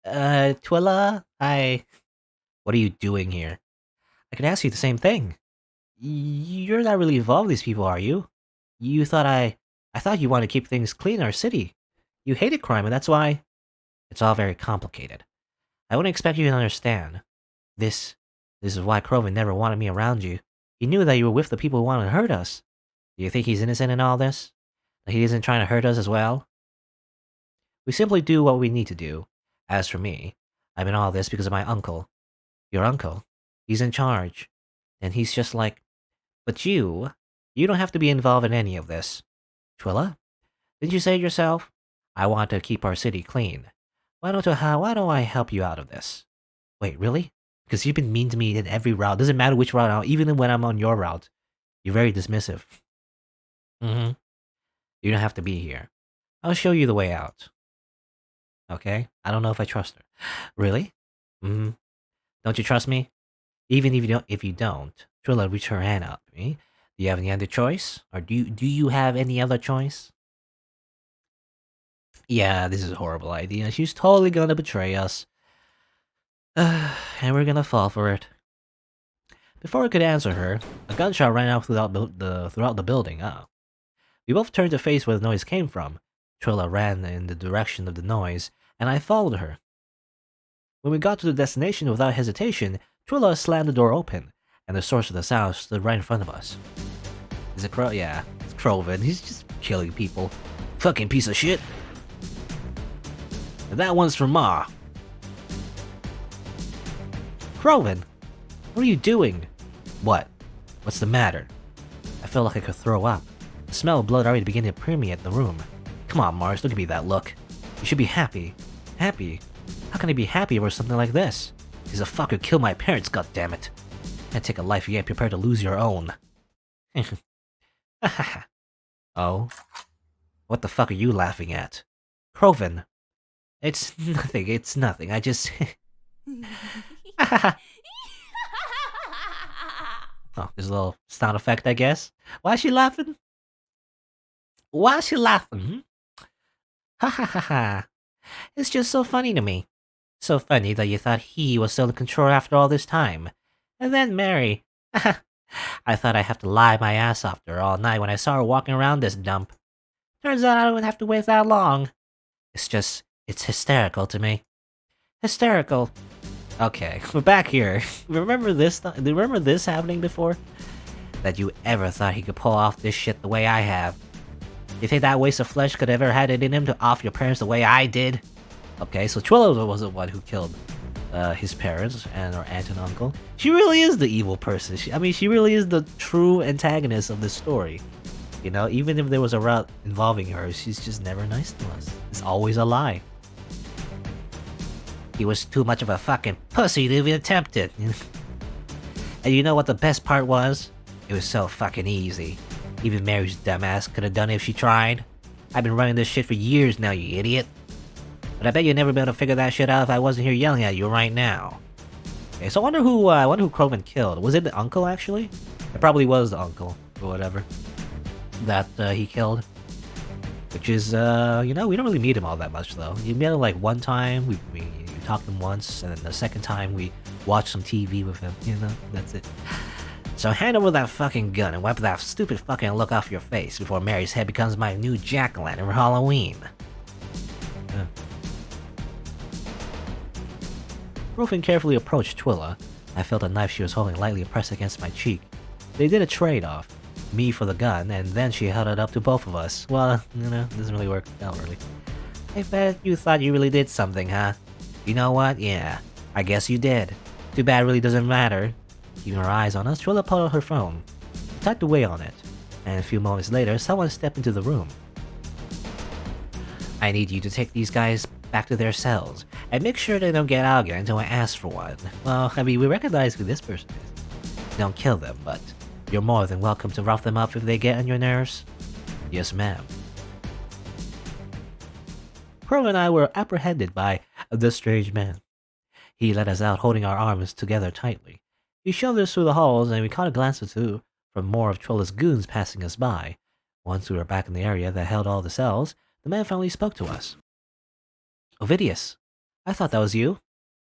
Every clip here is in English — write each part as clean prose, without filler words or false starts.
Twilla, what are you doing here? I could ask you the same thing. You're not really involved with these people, are you? You thought I thought you wanted to keep things clean in our city. You hated crime, and that's why... It's all very complicated. I wouldn't expect you to understand. This... This is why Crowman never wanted me around you. He knew that you were with the people who wanted to hurt us. Do you think he's innocent in all this? That he isn't trying to hurt us as well? We simply do what we need to do. As for me, I'm in all this because of my uncle. Your uncle? He's in charge. And he's just like... But you don't have to be involved in any of this. Twilla? Didn't you say it yourself? I want to keep our city clean. Why don't I help you out of this? Wait, really? Because you've been mean to me in every route. Doesn't matter which route I'm, even when I'm on your route. You're very dismissive. Mm-hmm. You don't have to be here. I'll show you the way out. Okay? I don't know if I trust her. Really? Mm-hmm. Don't you trust me? Even if you don't, Twilla reached her hand out to me. Do you have any other choice? Or do you have any other choice? Yeah, this is a horrible idea. She's totally gonna betray us. And we're gonna fall for it. Before I could answer her, a gunshot rang out throughout the building. We both turned to face where the noise came from. Twilla ran in the direction of the noise, and I followed her. When we got to the destination without hesitation, Twilla slammed the door open, and the source of the sound stood right in front of us. Is it Crow? Yeah, it's Crowman. He's just killing people. Fucking piece of shit. And that one's for Ma. Crowman, what are you doing? What? What's the matter? I felt like I could throw up. The smell of blood already beginning to permeate the room. Come on, Mars, don't give me that look. You should be happy. Happy? How can I be happy over something like this? He's a fucker killed my parents, goddammit. Can't take a life you ain't prepared to lose your own. Oh? What the fuck are you laughing at? Crowman. It's nothing, I just... Oh, there's a little sound effect, I guess. Why is she laughing? Why is she laughing? Ha ha ha ha. It's just so funny to me. So funny that you thought he was still in control after all this time. And then Mary. I thought I'd have to lie my ass off to her all night when I saw her walking around this dump. Turns out I don't have to wait that long. It's hysterical to me. Hysterical. Okay, we're back here. Remember this? Remember this happening before? That you ever thought he could pull off this shit the way I have? You think that waste of flesh could ever had it in him to off your parents the way I did? Okay, so Twilla was the one who killed his parents and her aunt and uncle. She really is the evil person. She really is the true antagonist of this story. You know, even if there was a route involving her, she's just never nice to us. It's always a lie. He was too much of a fucking pussy to even attempt it. And you know what the best part was? It was so fucking easy. Even Mary's dumbass could have done it if she tried. I've been running this shit for years now, you idiot. But I bet you'd never be able to figure that shit out if I wasn't here yelling at you right now. Okay, so I wonder who Crowman killed. Was it the uncle, actually? It probably was the uncle, or whatever, that he killed. Which is, you know, we don't really meet him all that much, though. You met him, like, one time, we talked to him once, and then the second time we watched some TV with him, you know? That's it. So hand over that fucking gun and wipe that stupid fucking look off your face before Mary's head becomes my new jack-o'-lantern for Halloween. Crowman carefully approached Twilla. I felt a knife she was holding lightly pressed against my cheek. They did a trade-off. Me for the gun, and then she held it up to both of us. Well, you know, it doesn't really work out, really. I bet you thought you really did something, huh? You know what? Yeah, I guess you did. Too bad it really doesn't matter. Keeping her eyes on us, Twilla pulled out her phone. She typed away on it, and a few moments later, someone stepped into the room. I need you to take these guys back to their cells, and make sure they don't get out again until I ask for one. Well, I mean, we recognize who this person is. Don't kill them, but you're more than welcome to rough them up if they get on your nerves. Yes, ma'am. Crow and I were apprehended by the strange man. He led us out holding our arms together tightly. He shoved us through the halls, and we caught a glance or two from more of Twilla's goons passing us by. Once we were back in the area that held all the cells, the man finally spoke to us. Ovidius, I thought that was you.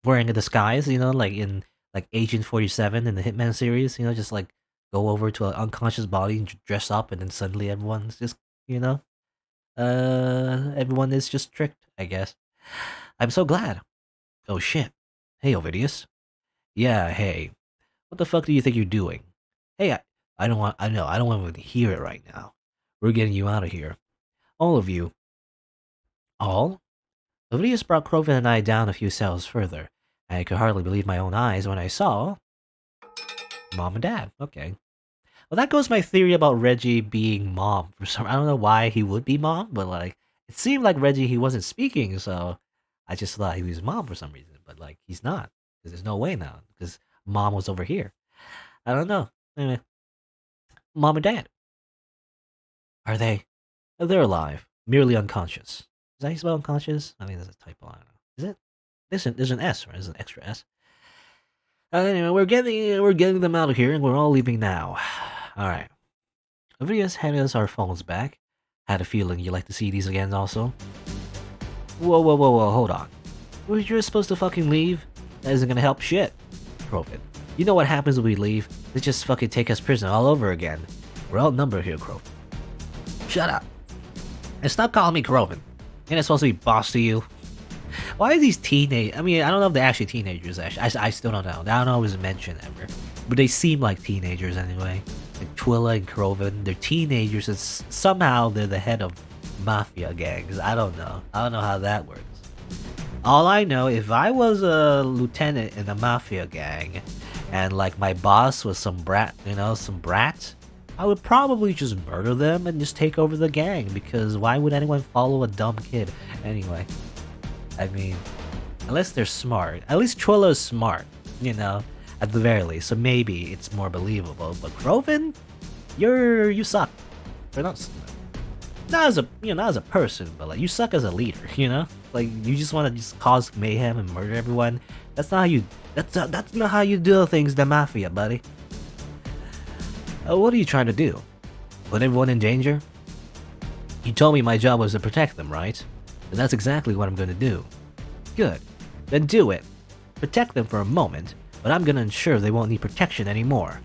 Wearing a disguise, you know, like in like Agent 47 in the Hitman series, you know, just like go over to an unconscious body and dress up and then suddenly everyone's just, you know, everyone is just tricked, I guess. I'm so glad. Oh shit. Hey, Ovidius. Yeah, hey. What the fuck do you think you're doing? Hey, I don't want, I know, I don't want to hear it right now. We're getting you out of here. All of you. All? Ovidius brought Crowman and I down a few cells further. I could hardly believe my own eyes when I saw Mom and Dad. Okay. Well, that goes my theory about Reggie being Mom. For some, I don't know why he would be Mom, but like it seemed like Reggie he wasn't speaking, so I just thought he was Mom for some reason. But like he's not, because there's no way now, because Mom was over here. I don't know. Anyway, Mom and Dad, are they? They're alive, merely unconscious. Is that how you spell unconscious? I think there's a typo. I don't know. Is it? There's an S, right? There's an extra S. Anyway, we're getting them out of here, and we're all leaving now. All right. Ovidius handed us our phones back. Had a feeling you'd like to see these again, also. Whoa, hold on. You're supposed to fucking leave? That isn't gonna help shit. Crowman, you know what happens when we leave? They just fucking take us prisoner all over again. We're outnumbered here, Crowman. Shut up. And stop calling me Crowman. Ain't I supposed to be boss to you? Why are these teenage? I mean, I don't know if they're actually teenagers. Actually, I still don't know. I don't know if it was mentioned ever, but they seem like teenagers anyway. Like Twilla and Crowman, they're teenagers, and somehow they're the head of mafia gangs. I don't know. I don't know how that works. All I know, if I was a lieutenant in a mafia gang, and like my boss was some brat, you know, some brat, I would probably just murder them and just take over the gang. Because why would anyone follow a dumb kid anyway? I mean, unless they're smart. At least Twilla's smart, you know, at the very least. So maybe it's more believable. But Crowman, you suck. Or not as a not as a person, but like you suck as a leader. You know, like you just want to just cause mayhem and murder everyone. That's not how you. That's not how you do things. The mafia, buddy. What are you trying to do? Put everyone in danger? You told me my job was to protect them, right? And that's exactly what I'm going to do. Good. Then do it. Protect them for a moment, but I'm going to ensure they won't need protection anymore.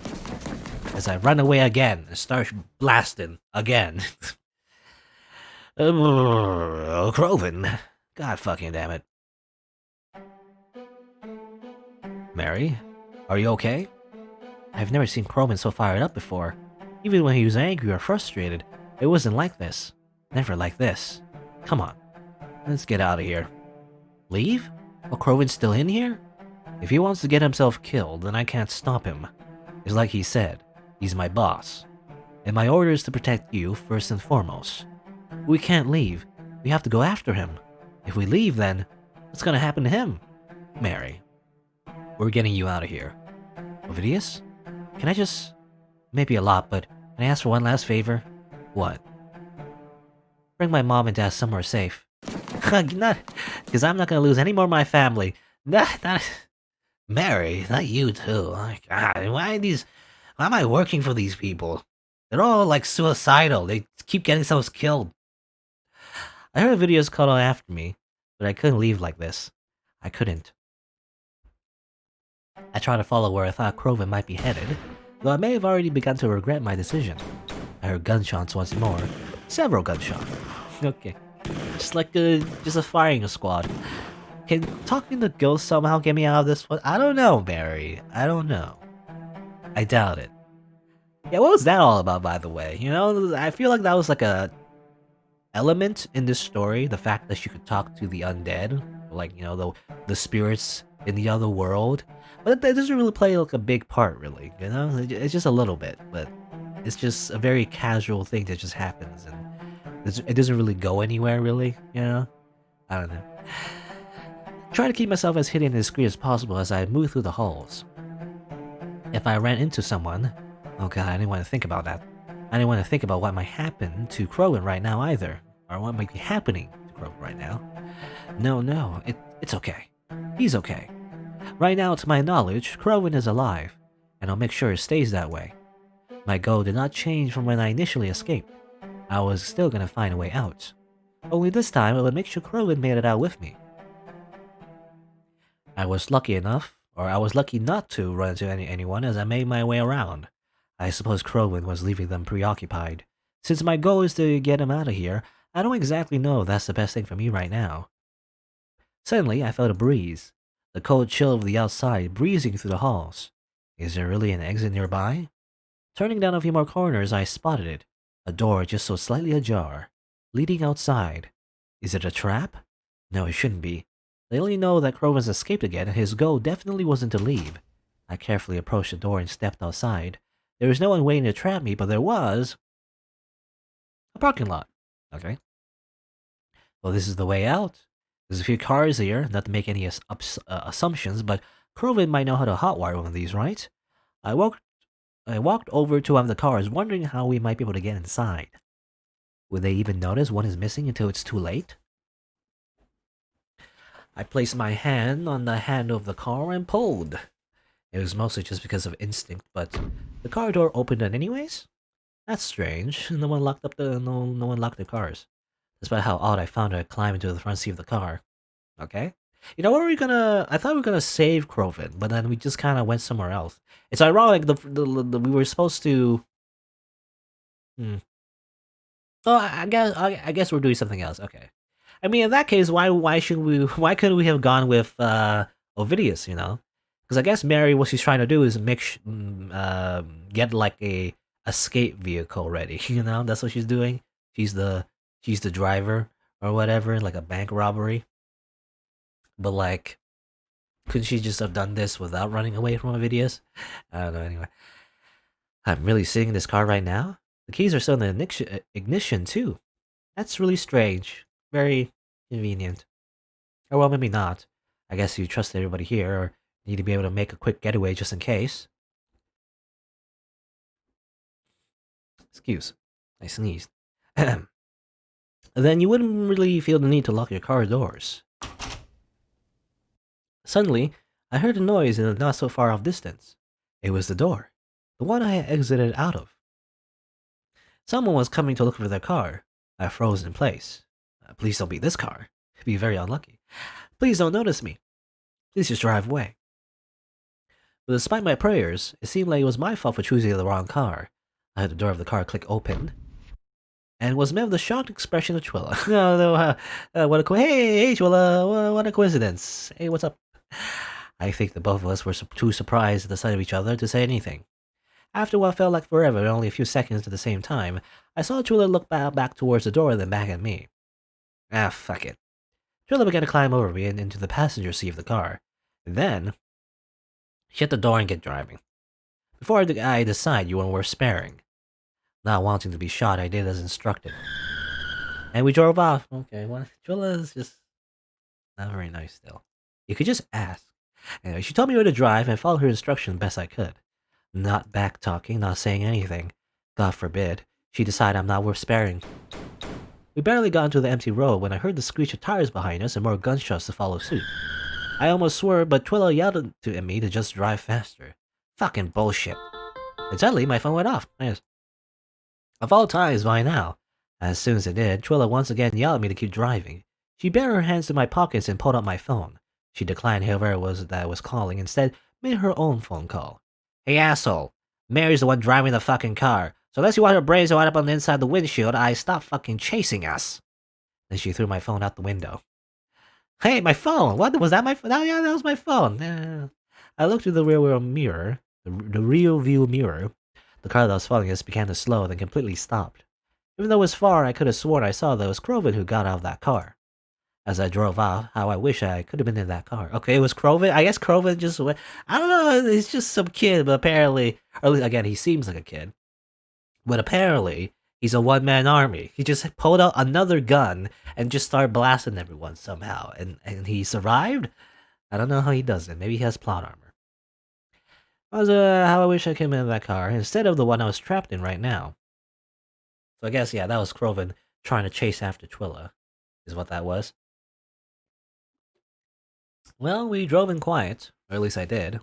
As I run away again and start blasting again. Crowman. God fucking damn it. Mary? Are you okay? I've never seen Crowman so fired up before. Even when he was angry or frustrated, it wasn't like this. Never like this. Come on. Let's get out of here. Leave? While Crowman's still in here? If he wants to get himself killed, then I can't stop him. It's like he said, he's my boss. And my order is to protect you first and foremost. We can't leave. We have to go after him. If we leave, then what's gonna happen to him? Mary, we're getting you out of here. Ovidius? Can I just... Maybe a lot, but can I ask for one last favor? What? Bring my mom and dad somewhere safe. Not... Because I'm not gonna lose any more of my family. Not... Mary, not you too. God, why am I working for these people? They're all like suicidal. They keep getting themselves killed. I heard videos called after me, but I couldn't leave like this. I couldn't. I tried to follow where I thought Crowman might be headed, though I may have already begun to regret my decision. I heard gunshots once more. Several gunshots. Okay. Just like just a firing squad. Can talking to ghosts somehow get me out of this one? I don't know, Mary. I don't know. I doubt it. Yeah, what was that all about, by the way? You know, I feel like that was like a element in this story. The fact that she could talk to the undead. Like, you know, the spirits in the other world. But it doesn't really play like a big part, really. You know? It's just a little bit. But it's just a very casual thing that just happens. And it doesn't really go anywhere, really. You know? I don't know. Try to keep myself as hidden and discreet as possible as I move through the halls. If I ran into someone... Oh god, I didn't want to think about that. I didn't want to think about what might happen to Crowman right now either. Or what might be happening to Crowman right now. No, it's okay. He's okay. Right now, to my knowledge, Crowman is alive, and I'll make sure it stays that way. My goal did not change from when I initially escaped. I was still gonna find a way out. Only this time, I would make sure Crowman made it out with me. I was lucky not to run into anyone as I made my way around. I suppose Crowman was leaving them preoccupied. Since my goal is to get him out of here, I don't exactly know if that's the best thing for me right now. Suddenly, I felt a breeze. The cold chill of the outside breezing through the halls. Is there really an exit nearby? Turning down a few more corners, I spotted it. A door just so slightly ajar, leading outside. Is it a trap? No, it shouldn't be. They only know that Crowman's escaped again, and his goal definitely wasn't to leave. I carefully approached the door and stepped outside. There was no one waiting to trap me, but there was a parking lot. Okay. Well, this is the way out. There's a few cars here, not to make any assumptions, but Crowman might know how to hotwire one of these, right? I walked over to one of the cars, wondering how we might be able to get inside. Would they even notice one is missing until it's too late? I placed my hand on the handle of the car and pulled. It was mostly just because of instinct, but the car door opened anyways? That's strange. No one locked the cars. Despite how odd I found it, I climbed into the front seat of the car. Okay. You know what were we gonna? I thought we were gonna save Crowman, but then we just kind of went somewhere else. It's ironic. We were supposed to. Hmm. Oh, I guess we're doing something else. Okay. I mean, in that case, why should we? Why couldn't we have gone with Ovidius? You know, because I guess Mary, what she's trying to do is get like a escape vehicle ready. You know, that's what she's doing. She's the she's the driver or whatever, like a bank robbery. But like, couldn't she just have done this without running away from Ovidius? I don't know. Anyway, I'm really sitting in this car right now. The keys are still in the ignition too. That's really strange. Very convenient. Or well, maybe not. I guess you trust everybody here, or need to be able to make a quick getaway just in case. Excuse. I sneezed. Then you wouldn't really feel the need to lock your car doors. Suddenly, I heard a noise in a not so far off distance. It was the door. The one I had exited out of. Someone was coming to look for their car. I froze in place. Please don't be this car. It'd be very unlucky. Please don't notice me. Please just drive away. But despite my prayers, it seemed like it was my fault for choosing the wrong car. I heard the door of the car click open, and was met with a shocked expression of Twilla. Hey, Twilla, what a coincidence. Hey, what's up? I think the both of us were too surprised at the sight of each other to say anything. After what felt like forever and only a few seconds at the same time, I saw Twilla look back towards the door and then back at me. Ah, fuck it. Twilla began to climb over me and into the passenger seat of the car. And then, shut the door and get driving. Before I decide you were sparing. Not wanting to be shot, I did as instructed. And we drove off. Okay, well, Twilla is just not very nice still. You could just ask. Anyway, she told me where to drive and followed her instruction best I could. Not back-talking, not saying anything. God forbid. She decided I'm not worth sparing. We barely got into the empty road when I heard the screech of tires behind us and more gunshots to follow suit. I almost swerved, but Twilla yelled at me to just drive faster. Fucking bullshit. And suddenly, my phone went off. Nice. Of all times, why now? As soon as it did, Twilla once again yelled at me to keep driving. She buried her hands in my pockets and pulled out my phone. She declined whoever it was that was calling, instead made her own phone call. Hey asshole, Mary's the one driving the fucking car, so unless you want her brains to wind up on the inside of the windshield, I stop fucking chasing us. Then she threw my phone out the window. Hey, my phone! What, was that my phone? Oh yeah, that was my phone. I looked through the rear mirror, the rear view mirror. The car that was following us began to slow, then completely stopped. Even though it was far, I could have sworn I saw that it was Crowman who got out of that car. As I drove off, how I wish I could have been in that car. Okay, it was Crowman. I guess Crowman just went. I don't know, he's just some kid, but apparently, or at least, again, he seems like a kid. But apparently, he's a one-man army. He just pulled out another gun and just started blasting everyone somehow. And he survived? I don't know how he does it. Maybe he has plot armor. That was how I wish I came in that car, instead of the one I was trapped in right now. So I guess, yeah, that was Crowman trying to chase after Twilla, is what that was. Well, we drove in quiet, or at least I did.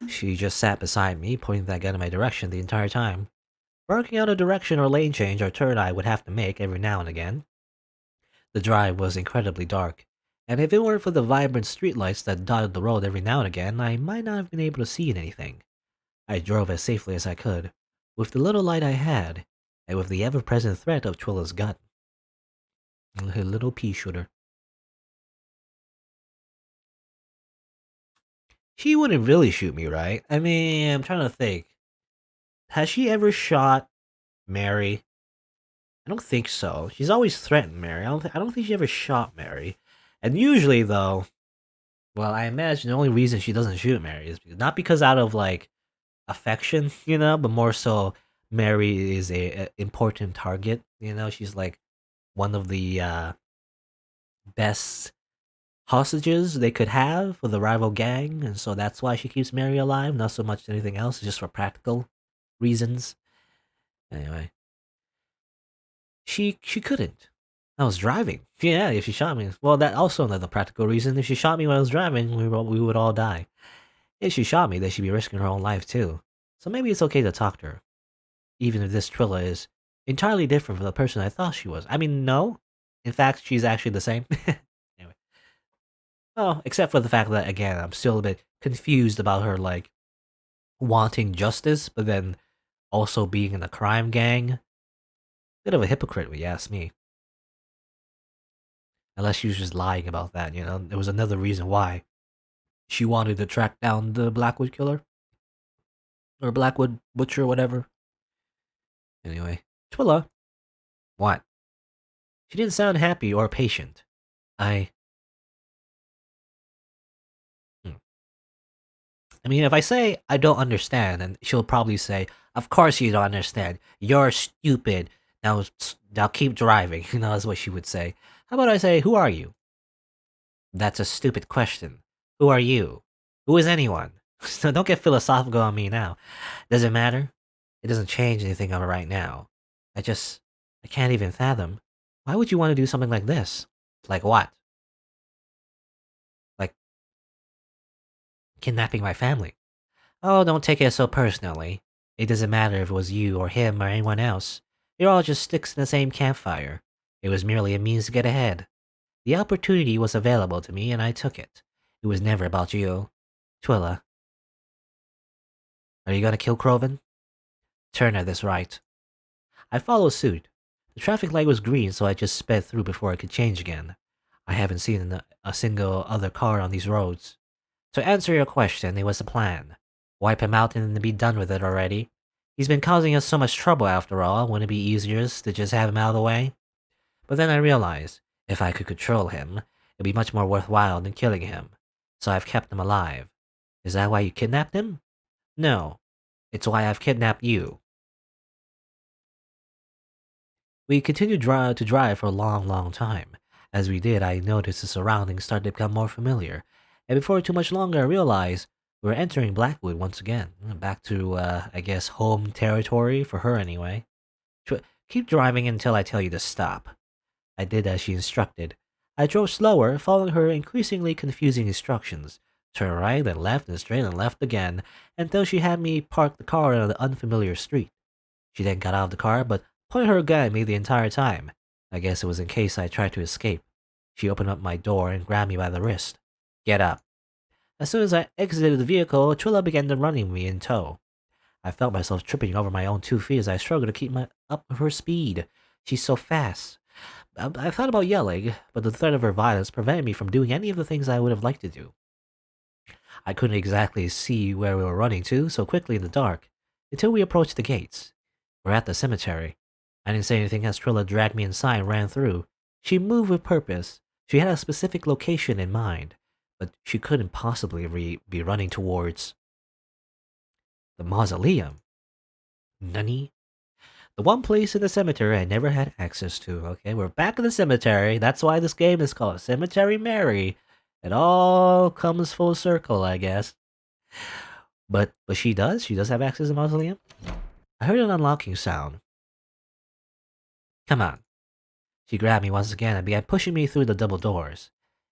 She just sat beside me, pointing that gun in my direction the entire time. Working out a direction or lane change or turn I would have to make every now and again. The drive was incredibly dark, And if it weren't for the vibrant streetlights that dotted the road every now and again, I might not have been able to see anything. I drove as safely as I could, with the little light I had, and with the ever-present threat of Twilla's gun. Her little pea shooter. She wouldn't really shoot me, right? I mean, I'm trying to think. Has she ever shot Mary? I don't think so. She's always threatened Mary. I don't think she ever shot Mary. And usually, though, well, I imagine the only reason she doesn't shoot Mary is not because out of like affection, but more so Mary is a important target. She's like one of the best hostages they could have for the rival gang, and so that's why she keeps Mary alive. Not so much anything else, just for practical reasons. Anyway, she couldn't. I was driving. Yeah, if she shot me, well, that also another practical reason. If she shot me when I was driving, we would all die. If she shot me, then she'd be risking her own life too. So maybe it's okay to talk to her, even if this Twilla is entirely different from the person I thought she was. I mean, no. In fact, she's actually the same. Anyway. Oh, except for the fact that, again, I'm still a bit confused about her, like, wanting justice, but then also being in a crime gang. Bit of a hypocrite, if you ask me. Unless she was just lying about that, There was another reason why she wanted to track down the Blackwood killer. Or Blackwood Butcher, whatever. Anyway. Twilla. What? She didn't sound happy or patient. I... Hmm. I mean, if I say I don't understand, and she'll probably say, "Of course you don't understand. You're stupid. Now keep driving." That's what she would say. How about I say, "Who are you?" That's a stupid question. Who are you? Who is anyone? So don't get philosophical on me now. Does it matter? It doesn't change anything of it right now. I can't even fathom. Why would you want to do something like this? Like what? Like kidnapping my family? Oh, don't take it so personally. It doesn't matter if it was you or him or anyone else. You're all just sticks in the same campfire. It was merely a means to get ahead. The opportunity was available to me and I took it. It was never about you. Twilla, are you gonna kill Crowman? Turn at this right. I followed suit. The traffic light was green, so I just sped through before I could change again. I haven't seen a single other car on these roads. To answer your question, it was the plan. Wipe him out and be done with it already. He's been causing us so much trouble after all, wouldn't it be easier to just have him out of the way? But then I realized, if I could control him, it'd be much more worthwhile than killing him. So I've kept him alive. Is that why you kidnapped him? No. It's why I've kidnapped you. We continued to drive for a long, long time. As we did, I noticed the surroundings started to become more familiar, and before too much longer, I realized we were entering Blackwood once again. Back to, I guess, home territory, for her anyway. Keep driving until I tell you to stop. I did as she instructed. I drove slower, following her increasingly confusing instructions. Turn right, then left, and straight, and left again, until she had me park the car on an unfamiliar street. She then got out of the car, but pointed her gun at me the entire time. I guess it was in case I tried to escape. She opened up my door and grabbed me by the wrist. Get up. As soon as I exited the vehicle, Twilla began to running me in tow. I felt myself tripping over my own 2 feet as I struggled to keep up with her speed. She's so fast. I thought about yelling, but the threat of her violence prevented me from doing any of the things I would have liked to do. I couldn't exactly see where we were running to so quickly in the dark, until we approached the gates. We're at the cemetery. I didn't say anything as Twilla dragged me inside and ran through. She moved with purpose. She had a specific location in mind, but she couldn't possibly be running towards the mausoleum. Nani? The one place in the cemetery I never had access to. Okay, we're back in the cemetery. That's why this game is called Cemetery Mary. It all comes full circle, I guess. But she does. She does have access to the mausoleum. I heard an unlocking sound. Come on. She grabbed me once again and began pushing me through the double doors.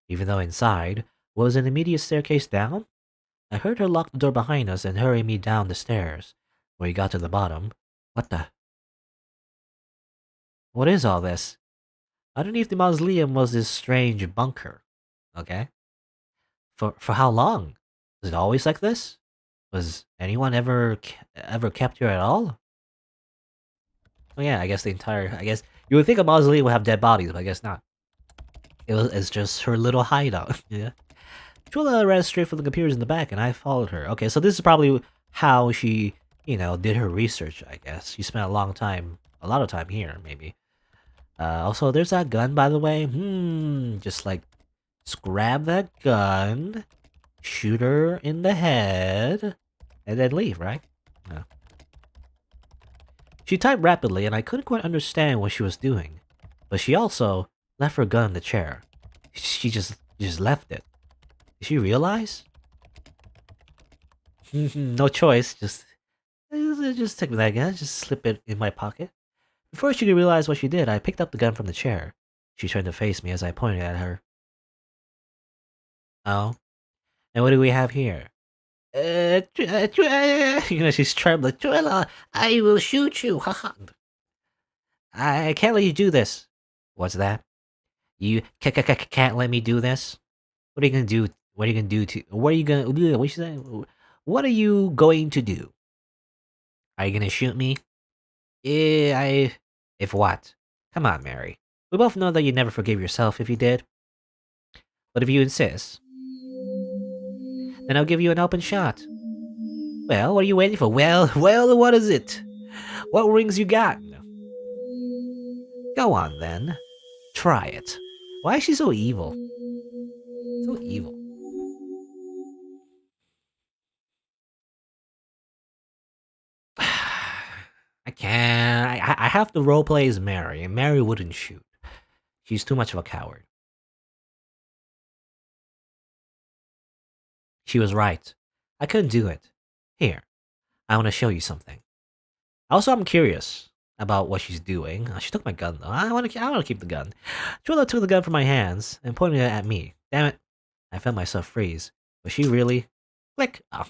Even though inside was an immediate staircase down, I heard her lock the door behind us and hurry me down the stairs. When we got to the bottom, what the? What is all this? Underneath the mausoleum was this strange bunker. Okay. For how long? Is it always like this? Was anyone ever kept here at all? Oh yeah, I guess the entire. I guess you would think a mausoleum would have dead bodies, but I guess not. It's just her little hideout. Yeah. Twilla ran straight for the computers in the back, and I followed her. Okay, so this is probably how she, did her research. I guess she spent a lot of time here, maybe. Also, there's that gun, by the way. Just like, just grab that gun, shoot her in the head, and then leave, right? No. She typed rapidly, and I couldn't quite understand what she was doing. But she also left her gun in the chair. She just left it. Did she realize? No choice. Just take that gun. Just slip it in my pocket. Before she could realize what she did, I picked up the gun from the chair. She turned to face me as I pointed at her. Oh, and what do we have here? She's trembling. Twilla, I will shoot you. Haha. I can't let you do this. What's that? You can't let me do this? What are you gonna do? What are you gonna do to? What are you gonna? What you say? What are you going to do? Are you gonna shoot me? I. If what? Come on, Mary. We both know that you'd never forgive yourself if you did. But if you insist, then I'll give you an open shot. Well, what are you waiting for? Well, what is it? What rings you got? Go on then. Try it. Why is she so evil? So evil. I can't. I have to roleplay as Mary, and Mary wouldn't shoot. She's too much of a coward. She was right. I couldn't do it. Here, I want to show you something. Also, I'm curious about what she's doing. She took my gun though. I want to keep the gun. Twilla took the gun from my hands and pointed it at me. Damn it! I felt myself freeze. Was she really? Click. Oh,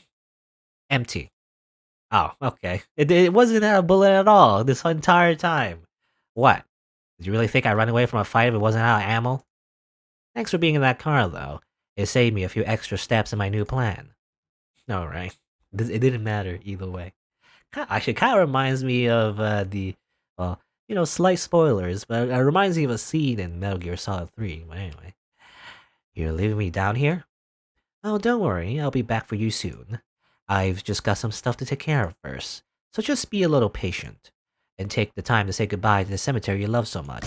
empty. Oh, okay. It wasn't a bullet at all this entire time. What? Did you really think I ran away from a fight if it wasn't out of ammo? Thanks for being in that car, though. It saved me a few extra steps in my new plan. Alright. It didn't matter either way. Actually, kind of reminds me of well, slight spoilers, but it reminds me of a scene in Metal Gear Solid 3. But anyway, you're leaving me down here? Oh, don't worry, I'll be back for you soon. I've just got some stuff to take care of first, so just be a little patient, and take the time to say goodbye to the cemetery you love so much.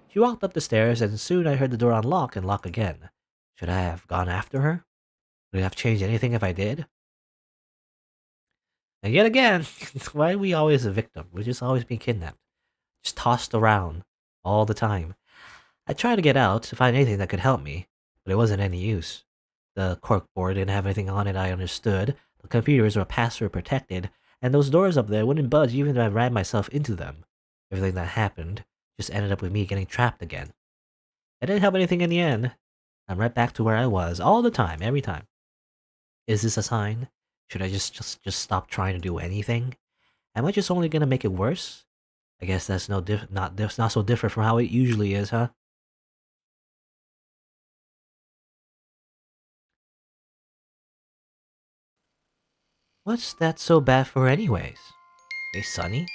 She walked up the stairs, and soon I heard the door unlock and lock again. Should I have gone after her? Would it have changed anything if I did? And yet again, why are we always a victim? We're just always being kidnapped. Just tossed around all the time. I tried to get out to find anything that could help me, but it wasn't any use. The corkboard didn't have anything on it I understood, the computers were password protected, and those doors up there wouldn't budge even if I ran myself into them. Everything that happened just ended up with me getting trapped again. It didn't help anything in the end. I'm right back to where I was, all the time, every time. Is this a sign? Should I just stop trying to do anything? Am I just only gonna make it worse? I guess that's not so different from how it usually is, huh? What's that so bad for anyways? Hey, Sunny?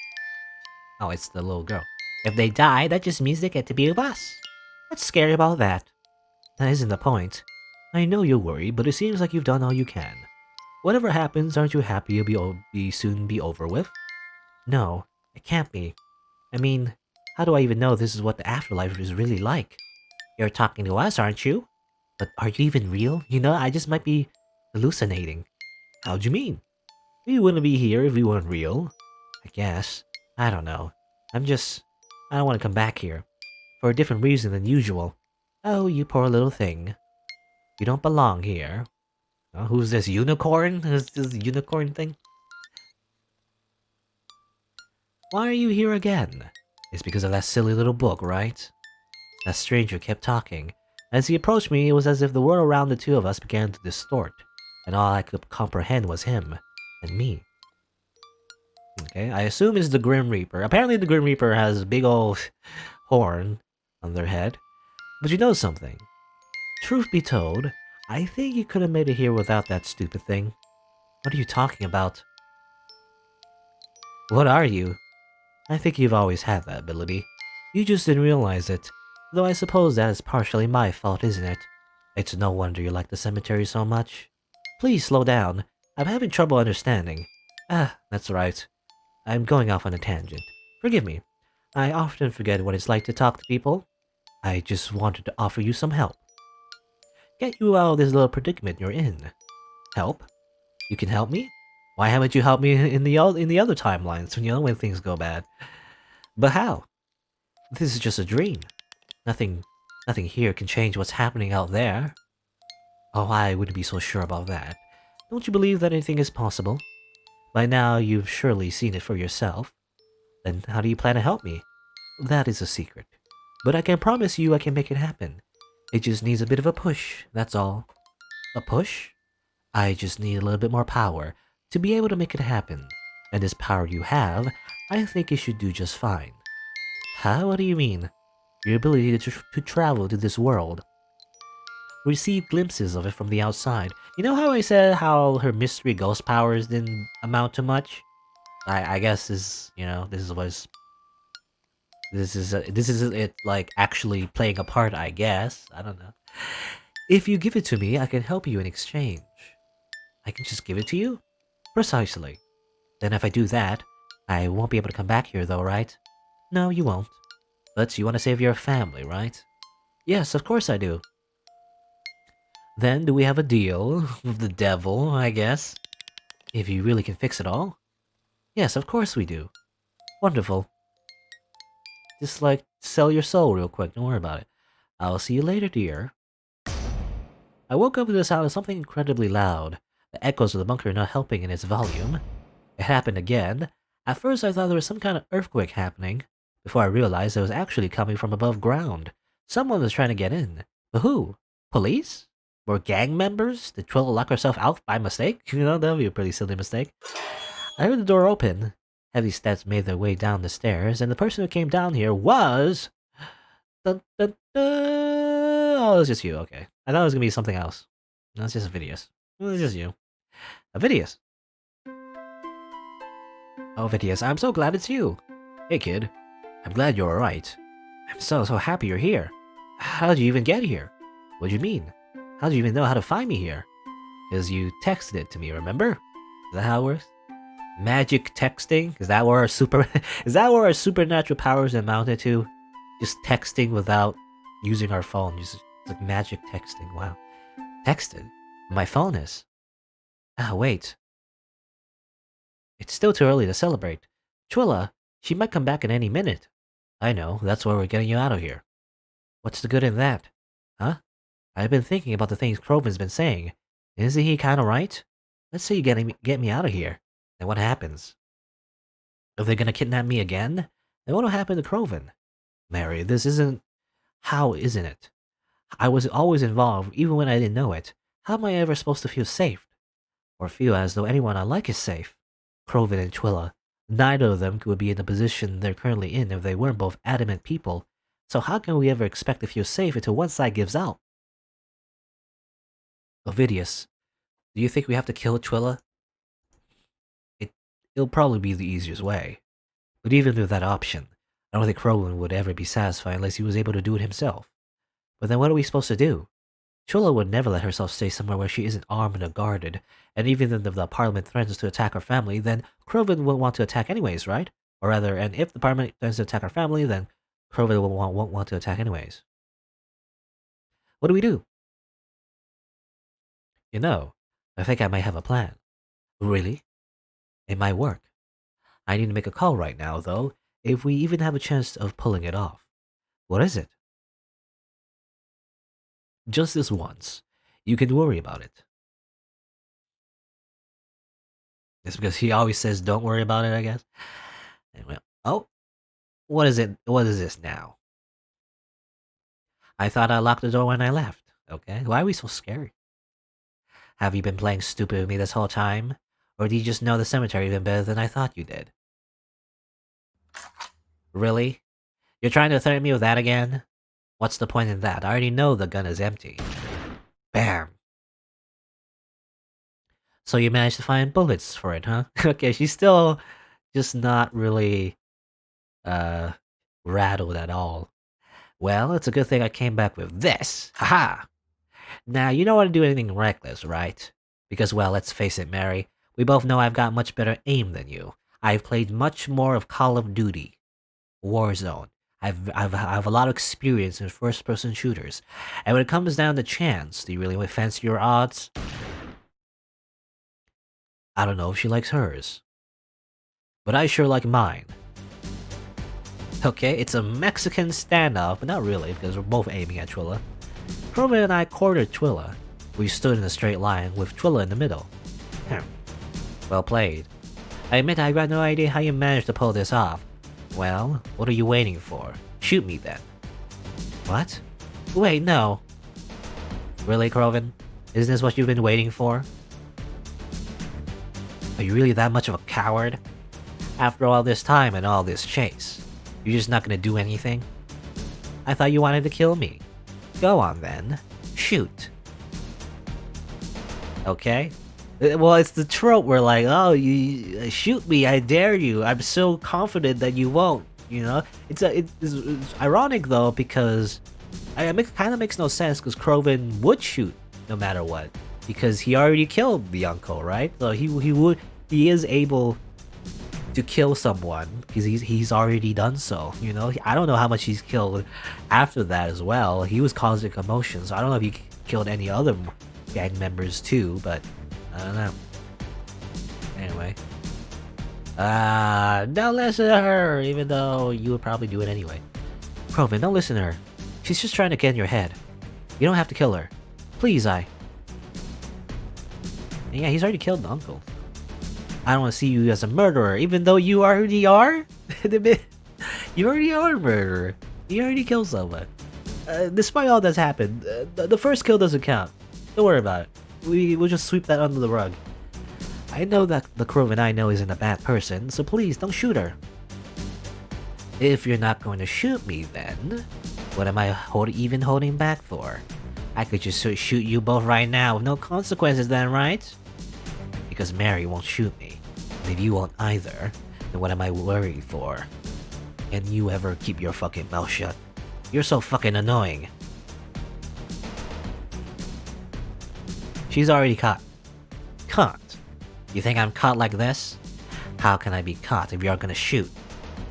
Oh, it's the little girl. If they die, that just means they get to be with us. What's scary about that? That isn't the point. I know you're worried, but it seems like you've done all you can. Whatever happens, aren't you happy it'll soon be over with? No, it can't be. I mean, how do I even know this is what the afterlife is really like? You're talking to us, aren't you? But are you even real? I just might be hallucinating. How'd you mean? We wouldn't be here if we weren't real. I guess. I don't know. I don't want to come back here. For a different reason than usual. Oh, you poor little thing. You don't belong here. Oh, who's this unicorn? Who's this unicorn thing? Why are you here again? It's because of that silly little book, right? That stranger kept talking. As he approached me, it was as if the world around the two of us began to distort, and all I could comprehend was him and me. Okay, I assume it's the Grim Reaper. Apparently the Grim Reaper has a big old horn on their head. But you know something? Truth be told, I think you could have made it here without that stupid thing. What are you talking about? What are you? I think you've always had that ability. You just didn't realize it. Though I suppose that is partially my fault, isn't it? It's no wonder you like the cemetery so much. Please slow down. I'm having trouble understanding. Ah, that's right. I'm going off on a tangent. Forgive me. I often forget what it's like to talk to people. I just wanted to offer you some help. Get you out of this little predicament you're in. Help? You can help me? Why haven't you helped me in the other timelines when things go bad? But how? This is just a dream. Nothing here can change what's happening out there. Oh, I wouldn't be so sure about that. Don't you believe that anything is possible? By now, you've surely seen it for yourself. Then how do you plan to help me? That is a secret. But I can promise you I can make it happen. It just needs a bit of a push, that's all. A push? I just need a little bit more power to be able to make it happen. And this power you have, I think it should do just fine. Huh? What do you mean? Your ability to travel to this world. Receive glimpses of it from the outside. You know how I said how her mystery ghost powers didn't amount to much? I guess this is it like actually playing a part, I guess. I don't know. If you give it to me, I can help you in exchange. I can just give it to you? Precisely. Then if I do that, I won't be able to come back here though, right? No, you won't. But you want to save your family, right? Yes, of course I do. Then do we have a deal with the devil, I guess? If you really can fix it all? Yes, of course we do. Wonderful. Just like sell your soul real quick, don't worry about it. I'll see you later, dear. I woke up to the sound of something incredibly loud. The echoes of the bunker not helping in its volume. It happened again. At first I thought there was some kind of earthquake happening, before I realized it was actually coming from above ground. Someone was trying to get in. But who? Police? Or gang members? Did Twilla lock herself out by mistake? You know, that would be a pretty silly mistake. I heard the door open. Heavy steps made their way down the stairs, and the person who came down here was... Dun, dun, dun. Oh, it was just you, okay. I thought it was gonna be something else. No, it's just Vidius. It's just you. Vidius. Oh, Vidius, I'm so glad it's you. Hey, kid. I'm glad you're alright. I'm so happy you're here. How did you even get here? What do you mean? How did you even know how to find me here? Because you texted it to me, remember? Is that how it works? Magic texting? Is that where our supernatural powers amounted to? Just texting without using our phone. Just like magic texting. Wow. Texted? My phone is. Ah, wait. It's still too early to celebrate. Twilla, she might come back in any minute. I know, that's why we're getting you out of here. What's the good in that? Huh? I've been thinking about the things Crowman's been saying. Isn't he kinda right? Let's say you get me out of here. Then what happens? Are they gonna kidnap me again? Then what'll happen to Crowman? Mary, this isn't... How isn't it? I was always involved, even when I didn't know it. How am I ever supposed to feel safe? Or feel as though anyone I like is safe? Crowman and Twilla. Neither of them would be in the position they're currently in if they weren't both adamant people. So how can we ever expect to feel safe until one side gives out? Ovidius, do you think we have to kill Twilla? It'll probably be the easiest way. But even with that option, I don't think Crowman would ever be satisfied unless he was able to do it himself. But then what are we supposed to do? Twilla would never let herself stay somewhere where she isn't armed and guarded, and even if the Parliament threatens to attack her family, then Crowman will want to attack anyways, right? Or rather, and if the Parliament threatens to attack her family, then Crowman won't want to attack anyways. What do we do? You know, I think I might have a plan. Really? It might work. I need to make a call right now, though, if we even have a chance of pulling it off. What is it? Just this once. You can worry about it. It's because he always says don't worry about it, I guess. Anyway, oh, what is it? What is this now? I thought I locked the door when I left. Okay, why are we so scary? Have you been playing stupid with me this whole time? Or do you just know the cemetery even better than I thought you did? Really? You're trying to threaten me with that again? What's the point in that? I already know the gun is empty. Bam. So you managed to find bullets for it, huh? Okay, she's still just not really uh rattled at all. Well, it's a good thing I came back with this. Haha. Now, you don't want to do anything reckless, right? Because, well, let's face it, Mary. We both know I've got much better aim than you. I've played much more of Call of Duty, Warzone. I have a lot of experience in first-person shooters. And when it comes down to chance, do you really fancy your odds? I don't know if she likes hers. But I sure like mine. Okay, it's a Mexican standoff, but not really, because we're both aiming at Twilla. Crowman and I cornered Twilla. We stood in a straight line, with Twilla in the middle. Well played. I admit I've got no idea how you managed to pull this off. Well, what are you waiting for? Shoot me then. What? Wait, no. Really, Crowman? Isn't this what you've been waiting for? Are you really that much of a coward? After all this time and all this chase, you're just not gonna do anything? I thought you wanted to kill me. Go on then. Shoot. Okay? Well, it's the trope where like, oh, you shoot me, I dare you. I'm so confident that you won't, you know? It's ironic though because it kind of makes no sense because Crowman would shoot no matter what because he already killed the uncle, right? So he is able to kill someone because he's already done so, you know? I don't know how much he's killed after that as well. He was causing commotion, so I don't know if he killed any other gang members too, but I don't know. Anyway. Don't listen to her, even though you would probably do it anyway. Crowman, don't listen to her. She's just trying to get in your head. You don't have to kill her. Please, Yeah, he's already killed the uncle. I don't want to see you as a murderer, even though you already are? You already are a murderer. You already killed someone. Despite all that's happened, the first kill doesn't count. Don't worry about it. We'll just sweep that under the rug. I know that the Crowman I know isn't a bad person, so please don't shoot her. If you're not going to shoot me, then what am I even holding back for? I could just shoot you both right now with no consequences then, right? Because Mary won't shoot me. And if you won't either, then what am I worried for? Can you ever keep your fucking mouth shut? You're so fucking annoying. She's already caught. Caught? You think I'm caught like this? How can I be caught if you're gonna shoot?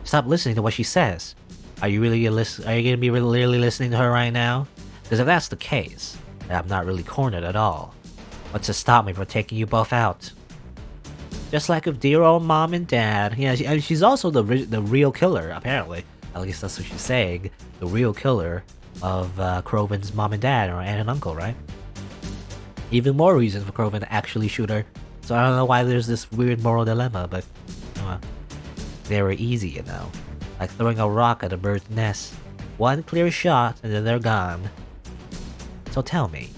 Stop listening to what she says. Are you gonna be really listening to her right now? Because if that's the case, then I'm not really cornered at all. What's to stop me from taking you both out? Just like with dear old mom and dad. Yeah, she's also the real killer, apparently. At least that's what she's saying. The real killer of Crowman's mom and dad, or aunt and uncle, right? Even more reason for Crowman to actually shoot her. So I don't know why there's this weird moral dilemma, but they were easy, you know. Like throwing a rock at a bird's nest. One clear shot and then they're gone. So tell me,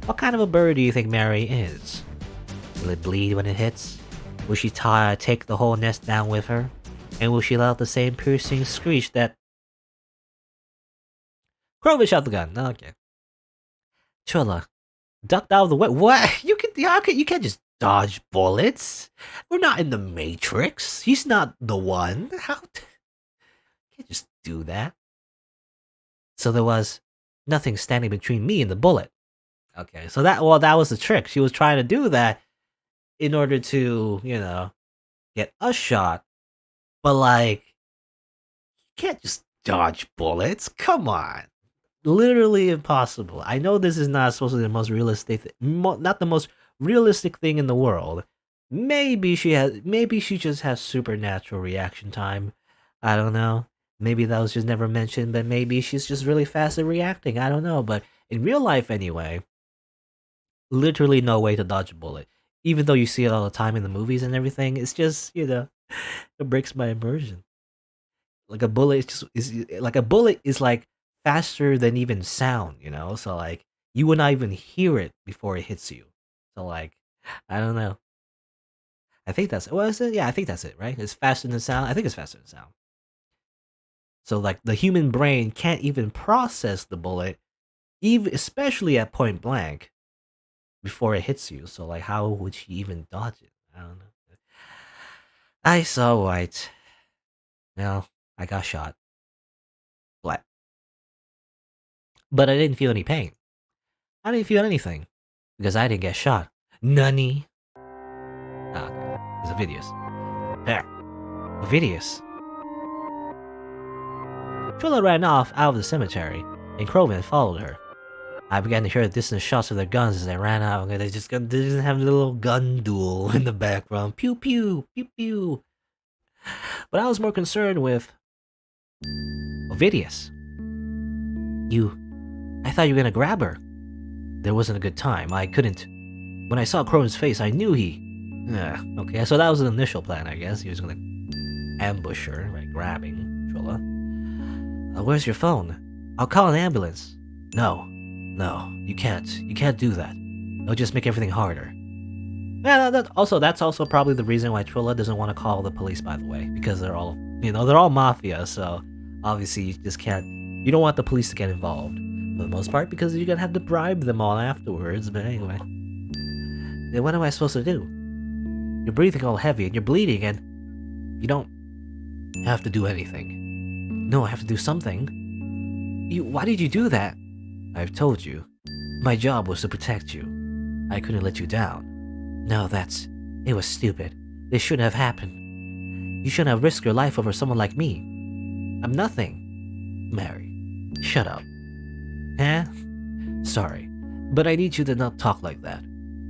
what kind of a bird do you think Mary is? Will it bleed when it hits? Will she take the whole nest down with her? And will she let out the same piercing screech that... Crowman shot the gun. Okay. Twilla, ducked out of the way. What? You can't just dodge bullets. We're not in the Matrix. He's not the one. How? You can't just do that. So there was nothing standing between me and the bullet. Okay, so that was the trick. She was trying to do that in order to, you know, get a shot. But like, you can't just dodge bullets. Come on. Literally impossible. I know this is not supposed to be the most realistic, not the most realistic thing in the world. Maybe she just has supernatural reaction time. I don't know. Maybe that was just never mentioned, but maybe she's just really fast at reacting. I don't know. But in real life, anyway, literally no way to dodge a bullet. Even though you see it all the time in the movies and everything, it's just, you know, it breaks my immersion. Like a bullet is like faster than even sound, you know? So like you would not even hear it before it hits you. So like, I don't know. I think that's is it? Yeah, I think that's it, right? It's faster than sound. I think it's faster than sound. So like the human brain can't even process the bullet, even especially at point blank. before it hits you. So like, how would she even dodge it? I don't know. I saw white. No, I got shot. Black. But I didn't feel any pain. I didn't feel anything because I didn't get shot. Nunny. Ah, okay. It's Ovidius. There. Ovidius. Twilla ran off out of the cemetery, and Crowman followed her. I began to hear distant shots of their guns as they ran out, and they just have a little gun duel in the background. Pew pew, pew pew. But I was more concerned with Ovidius. I thought you were gonna grab her. There wasn't a good time. I couldn't. When I saw Crowman's face, I knew he. Okay, so that was an initial plan, I guess. He was gonna ambush her by grabbing Twilla. Where's your phone? I'll call an ambulance. No, you can't. You can't do that. It'll just make everything harder. Yeah, that's also probably the reason why Twilla doesn't want to call the police, by the way, because they're all, they're all mafia, so obviously you just can't, you don't want the police to get involved, for the most part, because you're gonna have to bribe them all afterwards, but anyway. Then what am I supposed to do? You're breathing all heavy and you're bleeding and you don't have to do anything. No, I have to do something. Why did you do that? I've told you. My job was to protect you. I couldn't let you down. No, it was stupid. This shouldn't have happened. You shouldn't have risked your life over someone like me. I'm nothing. Mary, shut up. Huh? Sorry, but I need you to not talk like that,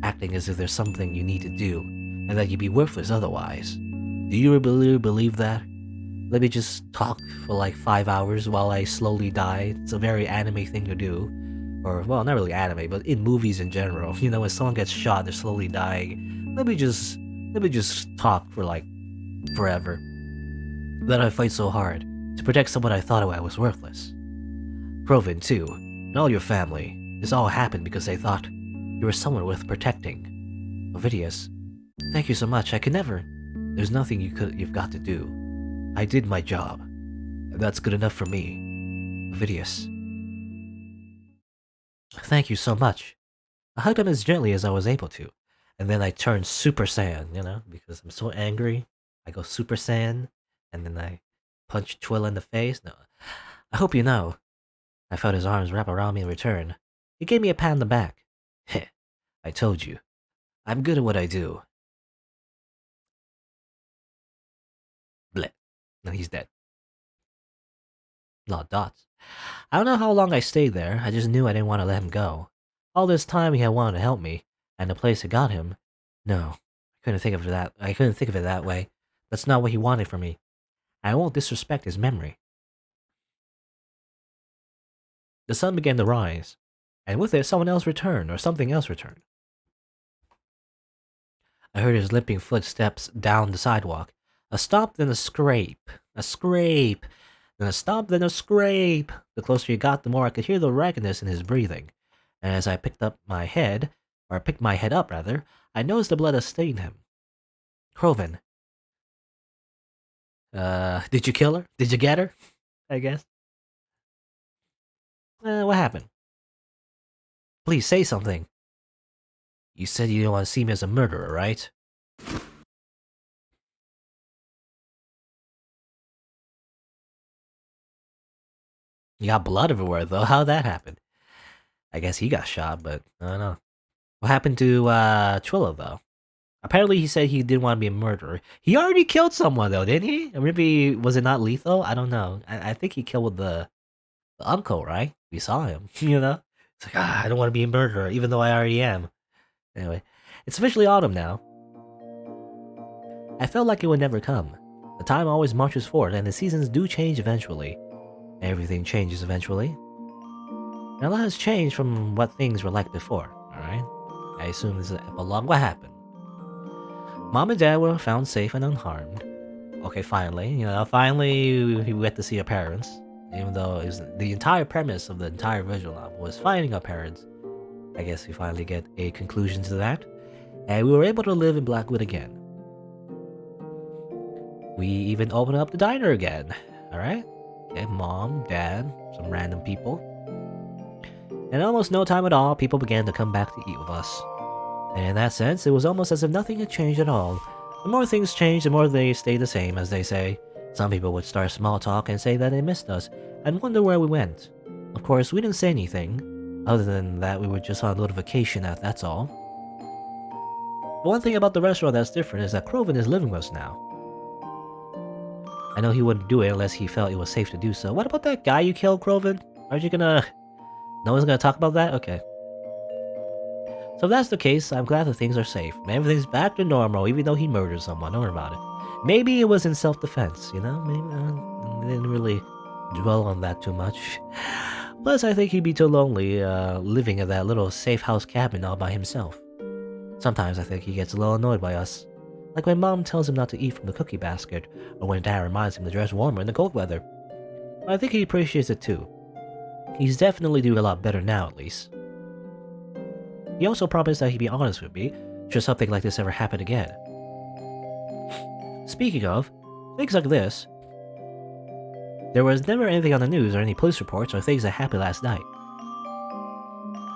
acting as if there's something you need to do, and that you'd be worthless otherwise. Do you really believe that? Let me just talk for like 5 hours while I slowly die. It's a very anime thing to do. Or, well, not really anime, but in movies in general. When someone gets shot, they're slowly dying. Let me just talk for like forever. That I fight so hard to protect someone I thought I was worthless. Crowman too, and all your family. This all happened because they thought you were someone worth protecting. Ovidius, thank you so much. I could never. There's nothing you've got to do. I did my job, and that's good enough for me. Ovidius. Thank you so much. I hugged him as gently as I was able to, and then I turned Super Saiyan, because I'm so angry. I go Super Saiyan, and then I punch Twilla in the face. No, I hope you know. I felt his arms wrap around me in return. He gave me a pat on the back. Heh, I told you. I'm good at what I do. Bleh. And he's dead. Lot of dots. I don't know how long I stayed there, I just knew I didn't want to let him go. All this time he had wanted to help me, and the place had got him. No, I couldn't think of it that way. That's not what he wanted from me. I won't disrespect his memory. The sun began to rise, and with it something else returned. I heard his limping footsteps down the sidewalk. A stomp, then a scrape. A scrape. Then a stomp, then a scrape. The closer he got, the more I could hear the raggedness in his breathing. And as I picked my head up, I noticed the blood had stained him. Crowman. Did you kill her? Did you get her? I guess. What happened? Please say something. You said you didn't want to see me as a murderer, right? You got blood everywhere, though. How'd that happen? I guess he got shot, but I don't know. What happened to Twilla, though? Apparently he said he didn't want to be a murderer. He already killed someone, though, didn't he? Or maybe, was it not lethal? I don't know. I think he killed the uncle, right? We saw him, It's like, I don't want to be a murderer, even though I already am. Anyway, it's officially autumn now. I felt like it would never come. The time always marches forward, and the seasons do change eventually. Everything changes eventually. And a lot has changed from what things were like before, alright? I assume this is an epilogue. What happened? Mom and Dad were found safe and unharmed. Okay, finally. Finally we get to see our parents. Even though it was the entire premise of the entire visual novel was finding our parents. I guess we finally get a conclusion to that. And we were able to live in Blackwood again. We even opened up the diner again. Alright? Okay, Mom, Dad, some random people. In almost no time at all, people began to come back to eat with us. And in that sense, it was almost as if nothing had changed at all. The more things change, the more they stay the same, as they say. Some people would start small talk and say that they missed us, and wonder where we went. Of course, we didn't say anything, other than that we were just on a little vacation, that's all. The one thing about the restaurant that's different is that Crowman is living with us now. I know he wouldn't do it unless he felt it was safe to do so. What about that guy you killed, Crowman? Aren't you gonna... No one's gonna talk about that? Okay. So if that's the case, I'm glad that things are safe. Everything's back to normal, even though he murdered someone. Don't worry about it. Maybe it was in self-defense, you know? Maybe I didn't really dwell on that too much. Plus, I think he'd be too lonely living in that little safe house cabin all by himself. Sometimes I think he gets a little annoyed by us. Like when Mom tells him not to eat from the cookie basket, or when Dad reminds him to dress warmer in the cold weather. But I think he appreciates it too. He's definitely doing a lot better now, at least. He also promised that he'd be honest with me, should something like this ever happen again. Speaking of, things like this, there was never anything on the news or any police reports or things that happened last night.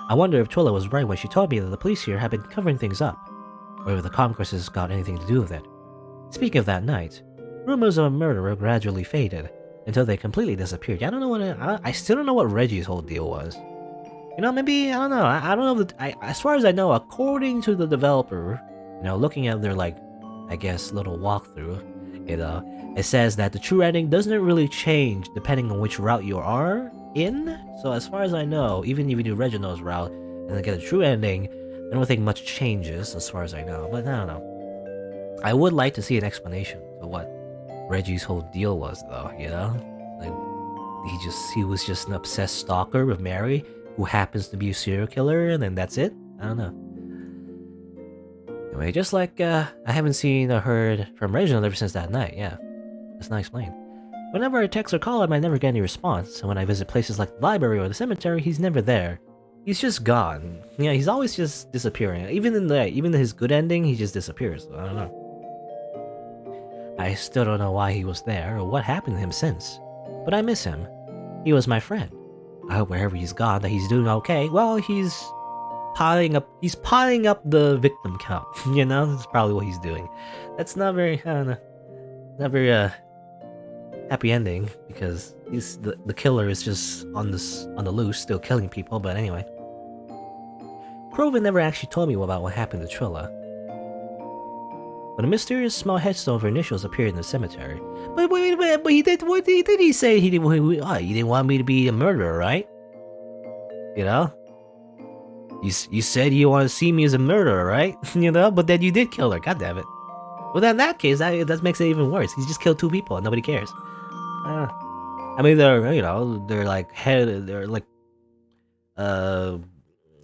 I wonder if Twilla was right when she told me that the police here have been covering things up, or if the Congress has got anything to do with it. Speaking of that night, rumors of a murderer gradually faded, until they completely disappeared. I don't know what I still don't know what Reggie's whole deal was. You know, maybe, I don't know. I don't know. As far as I know, according to the developer, you know, looking at their, like, I guess, little walkthrough, you know, it says that the true ending doesn't really change depending on which route you are in. So as far as I know, even if you do Reginald's route and then get a true ending, I don't think much changes as far as I know. But I don't know. I would like to see an explanation to what Reggie's whole deal was, though, you know? Like, he was just an obsessed stalker with Mary, who happens to be a serial killer, and then that's it? I don't know. Anyway, just like, I haven't seen or heard from Reginald ever since that night, yeah. That's not explained. Whenever I text or call him, I never get any response, and when I visit places like the library or the cemetery, he's never there. He's just gone. Yeah, he's always just disappearing. Even in his good ending, he just disappears. I don't know. I still don't know why he was there or what happened to him since, but I miss him. He was my friend. I hope wherever he's gone that he's doing okay. Well, he's piling up the victim count. You know, that's probably what he's doing. That's not very, I don't know, not very happy ending, because the killer is just on the loose, still killing people. But anyway, Crowman never actually told me about what happened to Twilla. But a mysterious small headstone of her initials appeared in the cemetery. But wait, but he did. What did he say? He didn't want me to be a murderer, right? You know? You said you want to see me as a murderer, right? You know? But then you did kill her. God damn it. Well, then in that case, that makes it even worse. He's just killed 2 people and nobody cares. I mean, they're like